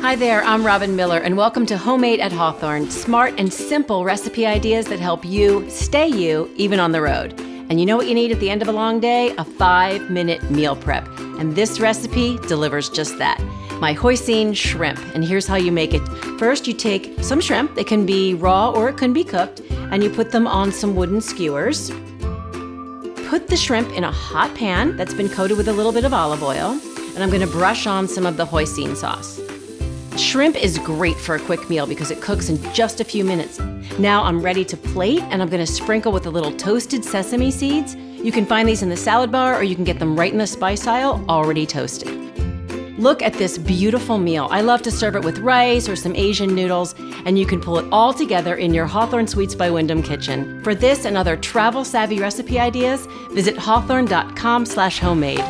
Hi there, I'm Robin Miller, and welcome to Homemade at Hawthorn, smart and simple recipe ideas that help you stay you, even on the road. And you know what you need at the end of a long day? A 5-minute meal prep. And this recipe delivers just that. My Hoisin shrimp, and here's how you make it. First, you take some shrimp, they can be raw or it can be cooked, and you put them on some wooden skewers. Put the shrimp in a hot pan that's been coated with a little bit of olive oil, and I'm gonna brush on some of the Hoisin sauce. Shrimp is great for a quick meal because it cooks in just a few minutes. Now I'm ready to plate, and I'm gonna sprinkle with a little toasted sesame seeds. You can find these in the salad bar, or you can get them right in the spice aisle, already toasted. Look at this beautiful meal. I love to serve it with rice or some Asian noodles, and you can pull it all together in your Hawthorn Suites by Wyndham kitchen. For this and other travel-savvy recipe ideas, visit hawthorn.com/homemade.